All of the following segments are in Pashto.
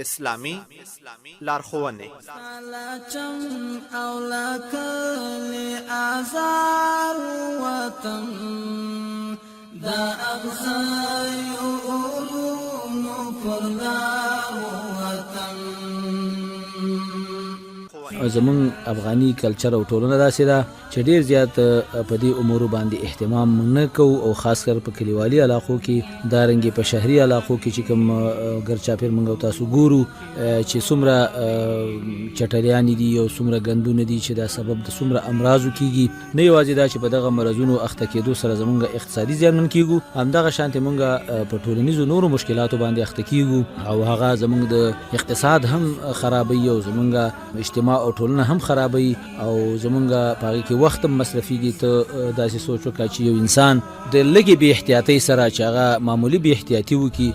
اسلامی لارښوونې. دا اغزایو علومو پرلار وطن. زمون افغاني کلچر او ټولنه داسې ده چې ډیر زیات په دې امور باندې اهتمام نه کوو او خاص کر په کلیوالي علاقو کې دارنګي په شهري علاقو کې چې کوم ګرچاپیر منګو تاسو ګورو چې څومره چټلیان دي او څومره غندونه دي چې دا سبب د څومره امراضو کیږي. نه یوازې دا چې په دغه مرزونو اخته کېدو سره زمونږ اقتصادي زیانمن کیږي، همدغه شانته مونږ په ټولنیزو نورو مشکلاتو باندې اخته کیږي او هغه زمونږ د اقتصاد هم خرابوي او زمونږ اجتماع او ټولنه هم خرابوي او زمونږ پاره کې وخت مصرفيږي. ته داسې سوچ وکړه چې یو انسان د لګي به احتیاطي سره چې هغه معمولی به احتیاطي وکي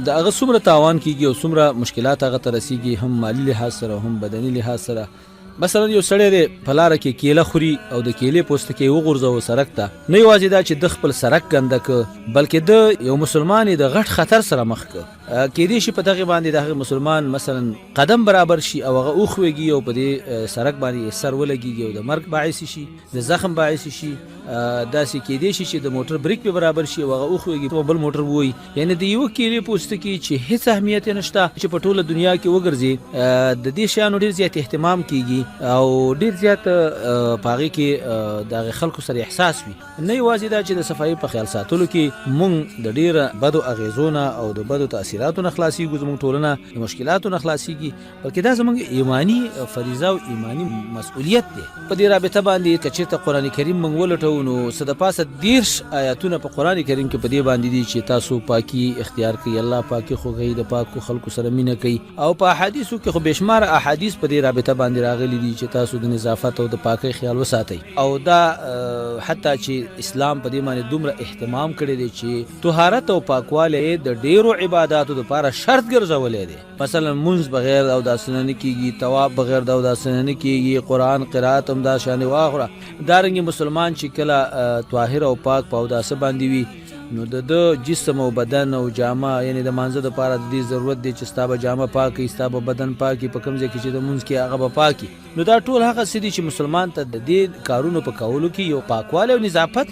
د هغه څومره تاوان کیږي او څومره مشکلات هغه ترسيږي، هم مالی لحاظ سره هم بدني لحاظ سره. مثلا یو سړی دی په لاره کې کیله خوري او د کیلې پوستکی وغورځو سړک ته، نه یوازې دا چې د خپل سړک ګنده ک بلکې د یو مسلمان د غټ خطر سره مخ ک کېدې شي په دغه باندې د مسلمان مثلا قدم برابر شي او هغه اوخويږي او په دې سړک باندې سر ولګيږي او د مرګ باعث شي، د زخم باعث شي. داسې کېدې شي چې د موټر بریک په برابر شي او هغه اوخويږي په بل موټر وای. یعنی د یو کیلې پوستکی چې هیڅ اهمیت نشته چې په ټوله دنیا کې وګرځي، د دې شیانو ډیر زیات اهتمام کیږي او ډیر زیات پاغي کې د خلکو سره احساس وي. نه یوازې دا چې د صفایي په خیال ساتلو کې مونږ د ډیر بدو اغیزونه او د بدو تاثیراتو نه خلاصيږو، زموږ ټولنه د مشکلاتو نه خلاصيږي، بلکې دا زموږ ایمانی فریضه او ایمانی مسؤلیت دی. په دې رابطه باندې کچې ته قران کریم مونږ ولټو نو صد پاسه 10 آیاتونه په قران کریم کې په دې باندې دي چې تاسو پاکي اختیار کړئ، الله پاکي خو غي د پاکو خلکو سره مینه کوي. او په احادیثو کې خو بشمار احادیث په دې رابطه باندې راغلي دي چې تاسو د نظافت او د پاکي خیال وساتئ. او دا حتی چې اسلام په دې باندې دومره اهتمام کړی دی چې طهارت او پاکواله د ډیرو عبادتو لپاره شرط ګرځولې دي. مثلا منځ بغیر او داسنه نه کیږي، طواف بغیر او داسنه نه کیږي، قران قرات هم دا شان واخره. دارنګ مسلمان چې کله طاهر او پاک په اوداسه باندې وي نو د جسم او بدن او جامه یعنی د مانزه د لپاره د دې ضرورت دی چې ستابه جامه پاکي، ستابه بدن پاکي، په کوم ځای کې چې د منځ کې هغه پاکي. نو دا ټول هغه سدي چې مسلمان ته د دې کارونو په کولو کې یو پاکواله او نظافت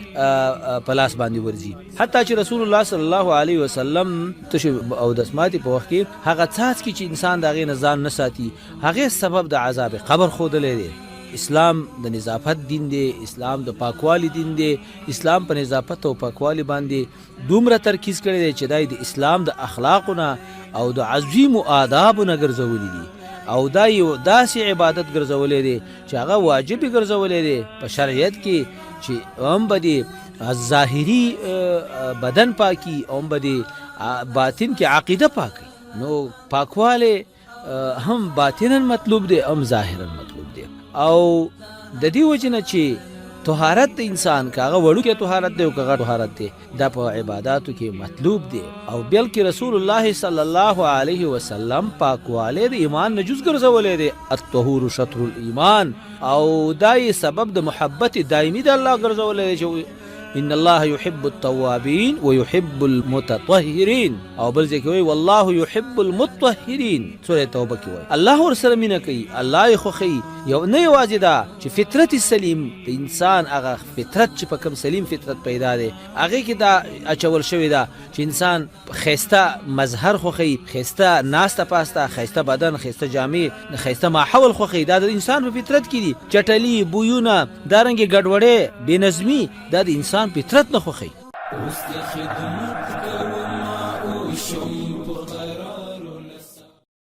په لاس باندې ورځي. حتی چې رسول الله صلی الله علیه وسلم ته او د اسماتي په وخت کې هغه څاڅ کې چې انسان دغه نظام نه ساتي هغه سبب د عذاب قبر خودلې دی. اسلام د نظافت دین دی، اسلام د پاکوالی دین دی. اسلام په نظافت او پاکوالی باندې دومره ترکیز کړی دی چې د اسلام د اخلاقونه او د عظیم آدابونه ګرځولې دي او دا یو داسې عبادت ګرځولې دي چې هغه واجب ګرځولې دي په شریعت کې چې هم بدی ظاهری بدن پاکي او بدی باطن کې عقیده پاکي. نو پاکواله هم باطنن مطلوب دی هم ظاهرن مطلوب دی. او د دې وجنه چې طهارت د انسان کاغه وړو کې طهارت دی او کاغه طهارت دی د په عبادتو کې مطلوب دی. او بلکې رسول الله صلی الله علیه وسلم پاکواله د ایمان نه جز ګرځولې دی. الطهور شطر الایمان او دای سبب د محبت دایمي د الله ګرځولې دی. ان الله يحب التوابين ويحب المتطهرين او بل ځکه وي والله يحب المطهرين. سوره توبه کې وي الله ورسره مینه کوي، الله خو خي یو نه یوازې دا چې فطرت سلیم د انسان هغه فطرت چې په کوم سلیم فطرت پیدا دی هغه کې دا اچول شوی دا چې انسان خيسته مظهر خو خي، خيسته ناسته پاسته، خيسته بدن، خيسته جامې، خيسته ماحول خو خي. دا د انسان په فطرت کې دي. چټلی بویونه دارنګ ګډوډه بے نظمی دا د انسان فطرت نه خوخی.